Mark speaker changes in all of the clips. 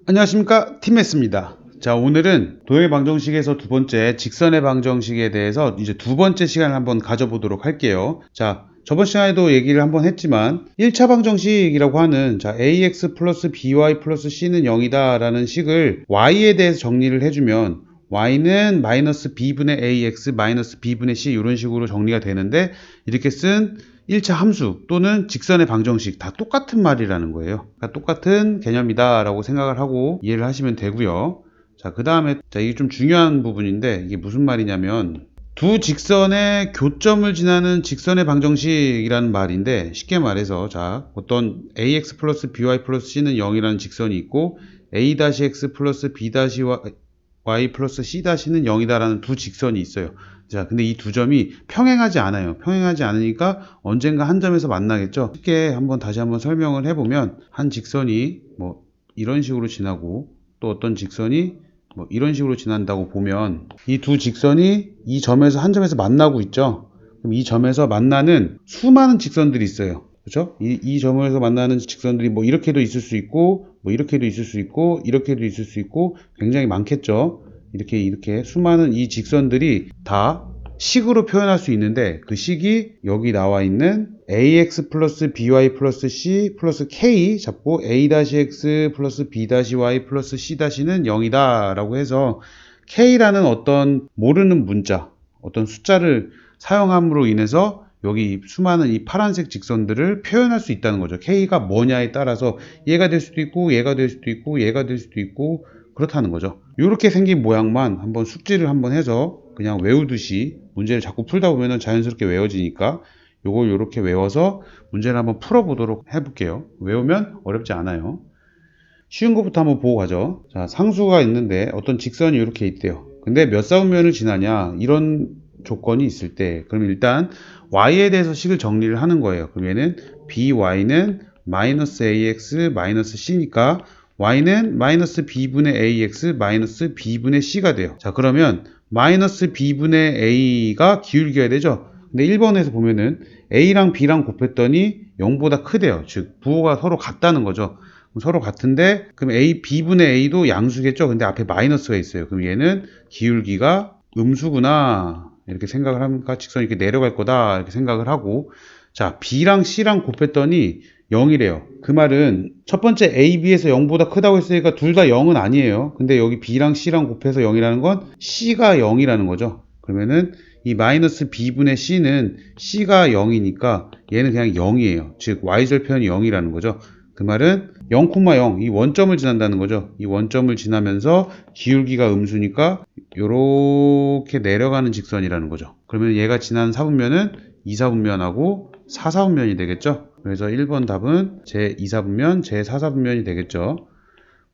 Speaker 1: 안녕하십니까, 팀메스입니다. 자, 오늘은 도형의 방정식에서 두 번째 직선의 방정식에 대해서 이제 두 번째 시간을 한번 가져보도록 할게요. 자, 저번 시간에도 얘기를 한번 했지만 1차 방정식이라고 하는 자, ax 플러스 by 플러스 c는 0이다 라는 식을 y에 대해서 정리를 해주면 y는 마이너스 b분의 ax 마이너스 b분의 c 이런 식으로 정리가 되는데, 이렇게 쓴 1차 함수 또는 직선의 방정식 다 똑같은 말이라는 거예요. 그러니까 똑같은 개념이다 라고 생각을 하고 이해를 하시면 되고요. 자, 그 다음에 이게 좀 중요한 부분인데, 이게 무슨 말이냐면 두 직선의 교점을 지나는 직선의 방정식이라는 말인데, 쉽게 말해서 자, 어떤 ax 플러스 by 플러스 c는 0이라는 직선이 있고 a-x 플러스 b-y 플러스 c-는 0이다 라는 두 직선이 있어요. 자, 근데 이 두 점이 평행하지 않아요. 평행하지 않으니까 언젠가 한 점에서 만나겠죠. 쉽게 다시 한번 설명을 해보면, 한 직선이 뭐 이런 식으로 지나고 또 어떤 직선이 뭐 이런 식으로 지난다고 보면, 이 두 직선이 이 점에서 한 점에서 만나고 있죠. 그럼 이 점에서 만나는 수많은 직선들이 있어요. 그렇죠? 이 점에서 만나는 직선들이 뭐 이렇게도 있을 수 있고, 뭐 이렇게도 있을 수 있고, 이렇게도 있을 수 있고, 굉장히 많겠죠. 이렇게 수많은 이 직선들이 다 식으로 표현할 수 있는데, 그 식이 여기 나와 있는 ax 플러스 by 플러스 c 플러스 k 잡고 a-x 플러스 b-y 플러스 c-는 0이다 라고 해서, k라는 어떤 모르는 문자, 어떤 숫자를 사용함으로 인해서 여기 수많은 이 파란색 직선들을 표현할 수 있다는 거죠. k가 뭐냐에 따라서 얘가 될 수도 있고, 얘가 될 수도 있고, 얘가 될 수도 있고, 그렇다는 거죠. 이렇게 생긴 모양만 한번 숙지를 한번 해서 그냥 외우듯이 문제를 자꾸 풀다 보면 자연스럽게 외워지니까, 요걸 이렇게 외워서 문제를 한번 풀어보도록 해볼게요. 외우면 어렵지 않아요. 쉬운 것부터 한번 보고 가죠. 자, 상수가 있는데 어떤 직선이 이렇게 있대요. 근데 몇 사분면을 지나냐, 이런 조건이 있을 때, 그럼 일단 y에 대해서 식을 정리를 하는 거예요. 그럼 얘는 by는 마이너스 ax 마이너스 c니까 y는 마이너스 b분의 ax 마이너스 b분의 c가 돼요. 자, 그러면 마이너스 b분의 a가 기울기가 되죠. 근데 1번에서 보면은 a랑 b랑 곱했더니 0보다 크대요. 즉 부호가 서로 같다는 거죠. 서로 같은데, 그럼 b분의 a도 양수겠죠. 근데 앞에 마이너스가 있어요. 그럼 얘는 기울기가 음수구나 이렇게 생각을 하니까 직선이 이렇게 내려갈 거다 이렇게 생각을 하고, 자, b랑 c랑 곱했더니 0이래요. 그 말은 첫 번째 a, b에서 0보다 크다고 했으니까 둘 다 0은 아니에요. 근데 여기 b랑 c랑 곱해서 0이라는 건 c가 0이라는 거죠. 그러면은 이 마이너스 b분의 c는 c가 0이니까 얘는 그냥 0이에요. 즉 y절편이 0이라는 거죠. 그 말은 0,0 이 원점을 지난다는 거죠. 이 원점을 지나면서 기울기가 음수니까 이렇게 내려가는 직선이라는 거죠. 그러면 얘가 지난 사분면은 2사분면하고 4사분면이 되겠죠. 그래서 1번 답은 제2사분면, 제4사분면이 되겠죠.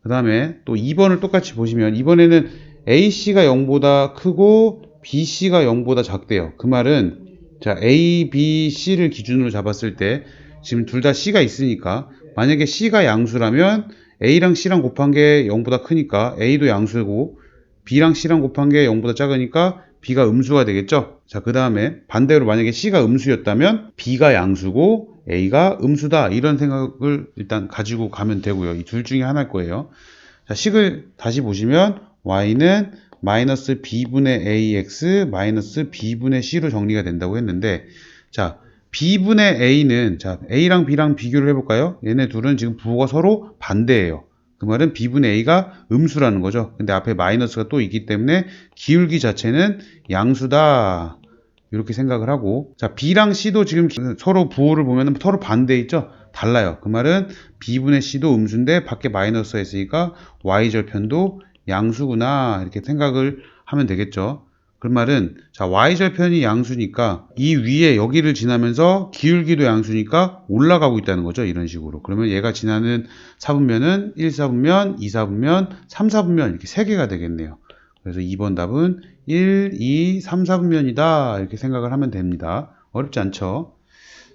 Speaker 1: 그 다음에 또 2번을 똑같이 보시면, 이번에는 AC가 0보다 크고 BC가 0보다 작대요. 그 말은 자, A, B, C를 기준으로 잡았을 때 지금 둘 다 C가 있으니까, 만약에 C가 양수라면 A랑 C랑 곱한 게 0보다 크니까 A도 양수고, B랑 C랑 곱한 게 0보다 작으니까 B가 음수가 되겠죠. 자, 그 다음에 반대로 만약에 C가 음수였다면 B가 양수고 A가 음수다, 이런 생각을 일단 가지고 가면 되고요. 이 둘 중에 하나일 거예요. 자, 식을 다시 보시면 y는 마이너스 b분의 ax 마이너스 b분의 c로 정리가 된다고 했는데, 자, b분의 a는 자, a랑 b랑 비교를 해볼까요? 얘네 둘은 지금 부호가 서로 반대예요. 그 말은 b분의 a가 음수라는 거죠. 근데 앞에 마이너스가 또 있기 때문에 기울기 자체는 양수다 이렇게 생각을 하고, 자, b랑 c도 지금 서로 부호를 보면 서로 반대 있죠? 달라요. 그 말은 b분의 c도 음수인데 밖에 마이너스가 있으니까 y절편도 양수구나 이렇게 생각을 하면 되겠죠. 그 말은 자, y절편이 양수니까 이 위에 여기를 지나면서 기울기도 양수니까 올라가고 있다는 거죠. 이런 식으로. 그러면 얘가 지나는 사분면은 1사분면, 2사분면, 3사분면 이렇게 3개가 되겠네요. 그래서 2번 답은 1, 2, 3, 4분면이다 이렇게 생각을 하면 됩니다. 어렵지 않죠?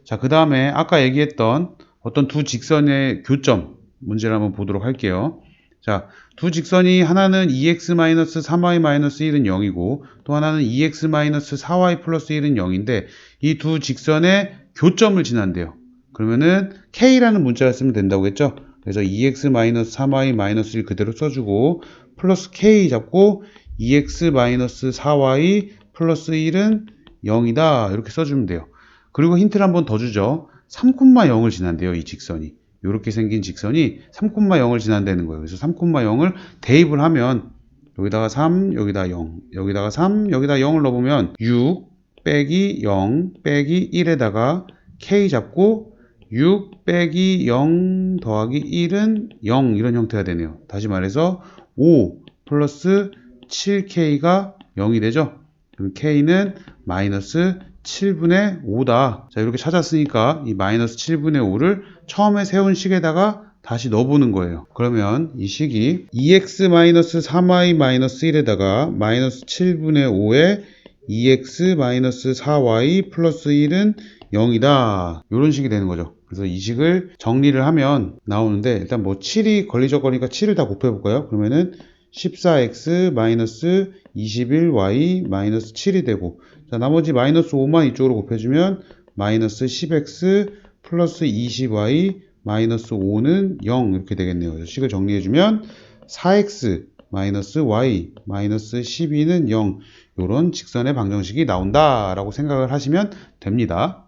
Speaker 1: 자, 그 다음에 아까 얘기했던 어떤 두 직선의 교점 문제를 한번 보도록 할게요. 자, 두 직선이 하나는 2x-3y-1은 0이고 또 하나는 2x-4y 플러스 1은 0인데, 이 두 직선의 교점을 지난대요. 그러면은 k라는 문자를 쓰면 된다고 했죠. 그래서 2x-3y-1 그대로 써주고 플러스 k 잡고 2x-4y 플러스 1은 0이다 이렇게 써주면 돼요. 그리고 힌트를 한번 더 주죠. 3,0을 지난대요. 이 직선이. 이렇게 생긴 직선이 3,0을 지난다는 거예요. 그래서 3,0을 대입을 하면 여기다가 3, 여기다 0, 여기다가 3, 여기다 0을 넣어보면 6 빼기 0 빼기 1에다가 k 잡고 6 빼기 0 더하기 1은 0 이런 형태가 되네요. 다시 말해서 5 플러스 7k가 0이 되죠. 그럼 k는 마이너스 7분의 5다. 자, 이렇게 찾았으니까 이 마이너스 7분의 5를 처음에 세운 식에다가 다시 넣어보는 거예요. 그러면 이 식이 2x-3y-1에다가 마이너스 7분의 5에 2x-4y 플러스 1은 0이다. 이런 식이 되는 거죠. 그래서 이 식을 정리를 하면 나오는데 일단 뭐 7이 걸리적거리니까 7을 다 곱해볼까요? 그러면은 14x-21y-7이 되고 자, 나머지 마이너스 5만 이쪽으로 곱해주면 마이너스 10x 플러스 20y 마이너스 5는 0 이렇게 되겠네요. 그래서 식을 정리해주면 4x 마이너스 y 마이너스 12는 0 이런 직선의 방정식이 나온다 라고 생각을 하시면 됩니다.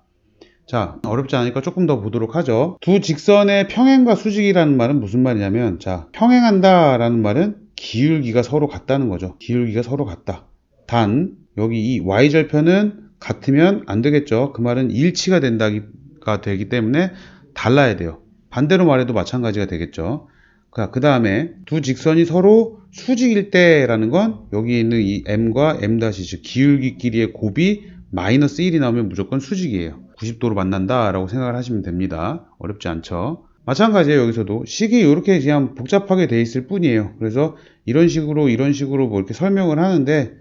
Speaker 1: 자, 어렵지 않으니까 조금 더 보도록 하죠. 두 직선의 평행과 수직이라는 말은 무슨 말이냐면 자, 평행한다 라는 말은 기울기가 서로 같다는 거죠. 기울기가 서로 같다. 단 여기 이 y절편은 같으면 안 되겠죠. 그 말은 일치가 된다가 되기 때문에 달라야 돼요. 반대로 말해도 마찬가지가 되겠죠. 그 다음에 두 직선이 서로 수직일 때라는 건 여기 있는 이 m과 m' 즉 기울기끼리의 곱이 마이너스 1이 나오면 무조건 수직이에요. 90도로 만난다 라고 생각을 하시면 됩니다. 어렵지 않죠. 마찬가지예요. 여기서도 식이 이렇게 그냥 복잡하게 돼 있을 뿐이에요. 그래서 이런 식으로 뭐 이렇게 설명을 하는데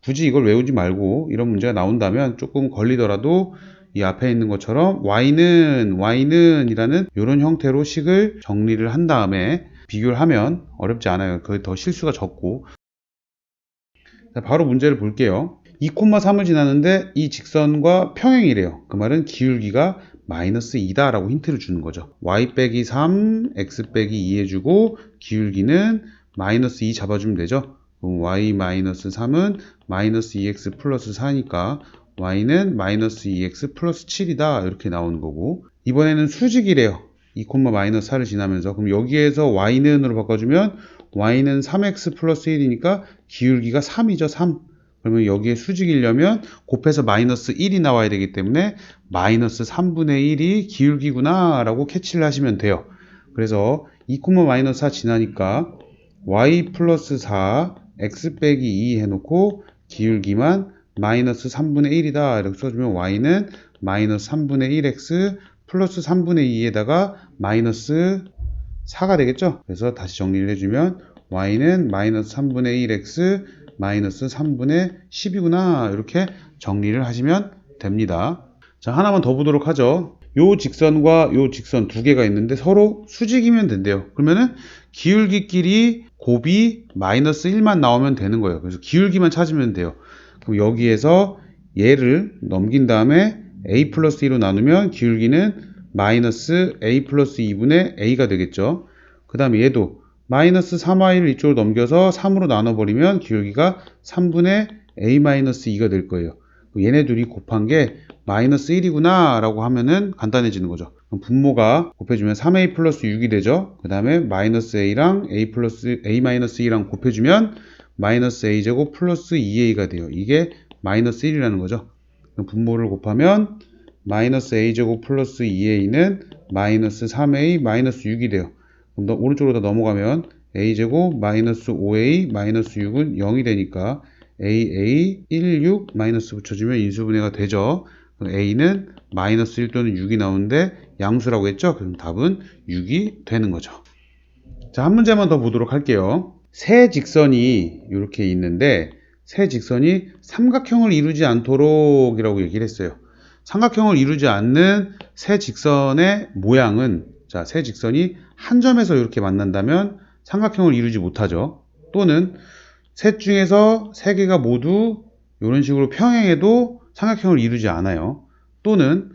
Speaker 1: 굳이 이걸 외우지 말고 이런 문제가 나온다면 조금 걸리더라도 이 앞에 있는 것처럼 y는 이라는 이런 형태로 식을 정리를 한 다음에 비교를 하면 어렵지 않아요. 그게 더 실수가 적고. 자, 바로 문제를 볼게요. 2,3을 지났는데 이 직선과 평행이래요. 그 말은 기울기가 마이너스 2다 라고 힌트를 주는 거죠. y 빼기 3, x 빼기 2 해주고 기울기는 마이너스 2 잡아주면 되죠. 그럼 y 마이너스 3은 마이너스 2x 플러스 4니까 y는 마이너스 2x 플러스 7이다 이렇게 나오는 거고 이번에는 수직이래요. 2, 마이너스 4를 지나면서 그럼 여기에서 y는으로 바꿔주면 y는 3x 플러스 1이니까 기울기가 3이죠. 3. 그러면 여기에 수직이려면 곱해서 마이너스 1이 나와야 되기 때문에 마이너스 3분의 1이 기울기구나 라고 캐치를 하시면 돼요. 그래서 2, 마이너스 4 지나니까 y 플러스 4 x 빼기 2 해놓고 기울기만 마이너스 3분의 1이다 이렇게 써주면 y는 마이너스 3분의 1x 플러스 3분의 2에다가 마이너스 4가 되겠죠. 그래서 다시 정리를 해주면 y는 마이너스 3분의 1x 마이너스 3분의 10이구나 이렇게 정리를 하시면 됩니다. 자, 하나만 더 보도록 하죠. 요 직선과 요 직선 두 개가 있는데 서로 수직이면 된대요. 그러면은 기울기끼리 곱이 마이너스 1만 나오면 되는 거예요. 그래서 기울기만 찾으면 돼요. 그럼 여기에서 얘를 넘긴 다음에 a 플러스 2로 나누면 기울기는 마이너스 a 플러스 2분의 a가 되겠죠. 그 다음에 얘도 마이너스 3y를 이쪽으로 넘겨서 3으로 나눠버리면 기울기가 3분의 a 마이너스 2가 될 거예요. 얘네 둘이 곱한 게 마이너스 1이구나 라고 하면은 간단해지는 거죠. 그럼 분모가 곱해주면 3a 플러스 6이 되죠. 그 다음에 마이너스 a랑 a 플러스 a 마이너스 2랑 곱해주면 마이너스 a제곱 플러스 2a가 돼요. 이게 마이너스 1이라는 거죠. 그럼 분모를 곱하면 마이너스 a제곱 플러스 2a는 마이너스 3a 마이너스 6이 돼요. 그럼 오른쪽으로 다 넘어가면 a제곱 마이너스 5a 마이너스 6은 0이 되니까 aa 1, 6 마이너스 붙여주면 인수분해가 되죠. 그럼 a는 마이너스 1 또는 6이 나오는데 양수라고 했죠. 그럼 답은 6이 되는 거죠. 자, 한 문제만 더 보도록 할게요. 세 직선이 이렇게 있는데 세 직선이 삼각형을 이루지 않도록 이라고 얘기를 했어요. 삼각형을 이루지 않는 세 직선의 모양은 자, 세 직선이 한 점에서 이렇게 만난다면 삼각형을 이루지 못하죠. 또는 셋 중에서 세 개가 모두 이런 식으로 평행해도 삼각형을 이루지 않아요. 또는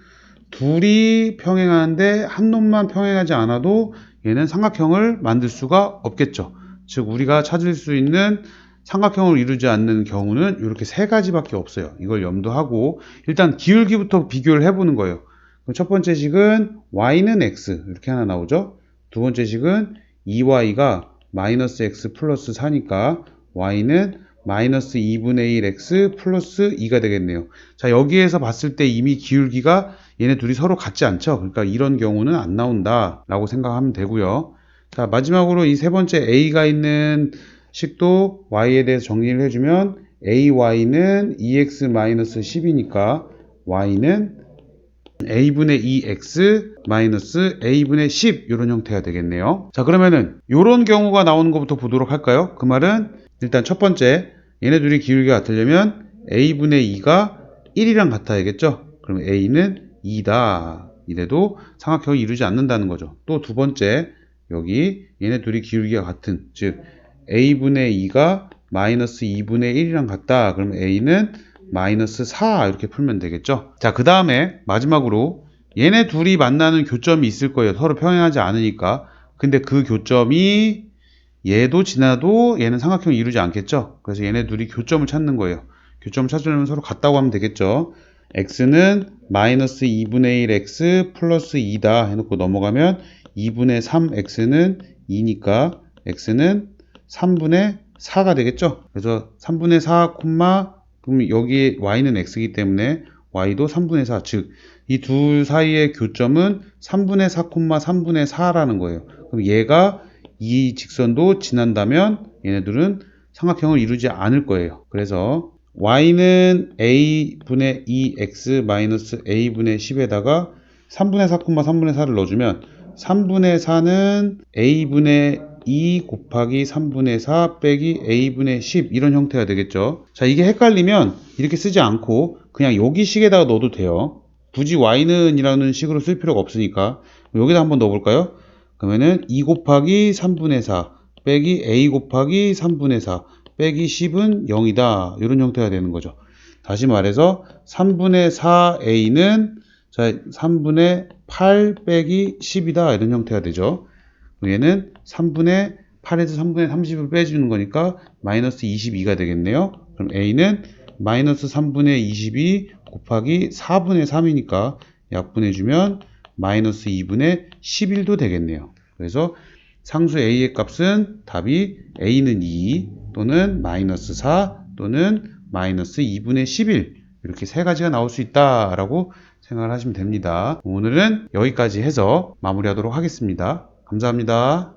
Speaker 1: 둘이 평행하는데 한 놈만 평행하지 않아도 얘는 삼각형을 만들 수가 없겠죠. 즉 우리가 찾을 수 있는 삼각형을 이루지 않는 경우는 이렇게 세 가지밖에 없어요. 이걸 염두하고 일단 기울기부터 비교를 해보는 거예요. 그럼 첫 번째 식은 y는 x 이렇게 하나 나오죠. 두 번째 식은 2y가 마이너스 x 플러스 4니까 y는 마이너스 2분의 1 x 플러스 2가 되겠네요. 자, 여기에서 봤을 때 이미 기울기가 얘네 둘이 서로 같지 않죠. 그러니까 이런 경우는 안 나온다 라고 생각하면 되고요. 자, 마지막으로 이 세 번째 a가 있는 식도 y에 대해서 정리를 해주면 ay는 2x-10이니까 y는 a분의 2x 마이너스 a분의 10 이런 형태가 되겠네요. 자, 그러면은 이런 경우가 나오는 것부터 보도록 할까요? 그 말은 일단 첫 번째 얘네 둘이 기울기가 같으려면 a분의 2가 1이랑 같아야겠죠? 그럼 a는 2다. 이래도 삼각형을 이루지 않는다는 거죠. 또 두 번째 여기 얘네 둘이 기울기가 같은 즉 a분의 2가 마이너스 2분의 1이랑 같다. 그럼 a는 마이너스 4 이렇게 풀면 되겠죠. 자, 그 다음에 마지막으로 얘네 둘이 만나는 교점이 있을 거예요. 서로 평행하지 않으니까. 근데 그 교점이 얘도 지나도 얘는 삼각형을 이루지 않겠죠. 그래서 얘네 둘이 교점을 찾는 거예요. 교점을 찾으려면 서로 같다고 하면 되겠죠. x는 마이너스 2분의 1 x 플러스 2다 해놓고 넘어가면 2분의 3 x는 2니까 x는 3분의 4가 되겠죠. 그래서 3분의 4, 그럼 여기 y는 x이기 때문에 y도 3분의 4, 즉 이 둘 사이의 교점은 3분의 4, 3분의 4라는 거예요. 그럼 얘가 이 직선도 지난다면 얘네들은 삼각형을 이루지 않을 거예요. 그래서 y는 a분의 2x 마이너스 a분의 10에다가 3분의 4, 3분의 4를 넣어주면 3분의 4는 a분의 2 곱하기 3분의 4 빼기 a분의 10 이런 형태가 되겠죠. 자, 이게 헷갈리면 이렇게 쓰지 않고 그냥 여기 식에다가 넣어도 돼요. 굳이 y는 이라는 식으로 쓸 필요가 없으니까 여기다 한번 넣어볼까요? 그러면은 2 곱하기 3분의 4 빼기 a 곱하기 3분의 4 빼기 10은 0이다. 이런 형태가 되는 거죠. 다시 말해서 3분의 4a는 자, 3분의 8 빼기 10이다. 이런 형태가 되죠. 얘는 3분의 8에서 3분의 30을 빼주는 거니까 마이너스 22가 되겠네요. 그럼 a는 마이너스 3분의 22 곱하기 4분의 3이니까 약분해주면 마이너스 2분의 11도 되겠네요. 그래서 상수 a의 값은 답이 a는 2 또는 마이너스 4 또는 마이너스 2분의 11 이렇게 세 가지가 나올 수 있다라고 생각을 하시면 됩니다. 오늘은 여기까지 해서 마무리하도록 하겠습니다. 감사합니다.